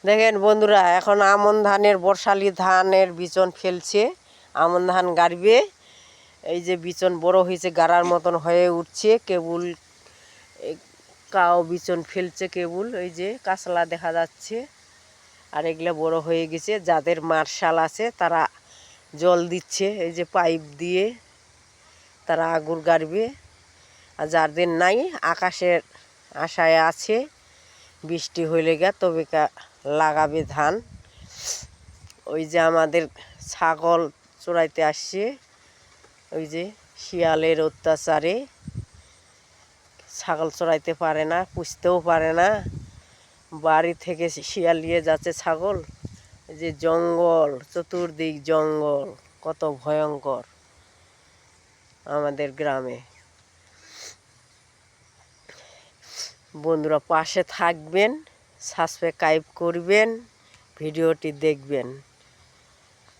দেখেন বন্ধুরা, এখন আমন ধানের বর্ষালি ধানের বিচন ফেলছে। আমন ধান গাড়বে। এই যে বিচন বড় হয়েছে, গাড়ার মতন হয়ে উঠছে। কেবল কাও বিচন ফেলছে কেবল। এই যে কাঁচলা দেখা যাচ্ছে। আর এগুলো বড় হয়ে গেছে। যাদের মার্শাল আছে তারা জল দিচ্ছে, এই যে পাইপ দিয়ে তারা আগুর গাড়বে। আর যাদের নাই, আকাশের আশায় আছে, বৃষ্টি হইলে গা তবে লাগাবে ধান। ওই যে আমাদের ছাগল চড়াইতে আসছে, ওই যে শিয়ালের অত্যাচারে ছাগল চড়াইতে পারে না, পুষতেও পারে না। বাড়ি থেকে শিয়াল নিয়ে যাচ্ছে ছাগল। যে জঙ্গল, চতুর্দিক জঙ্গল, কত ভয়ঙ্কর আমাদের গ্রামে। বন্ধুরা পাশে থাকবেন, সাবস্ক্রাইব করবেন, ভিডিওটি দেখবেন।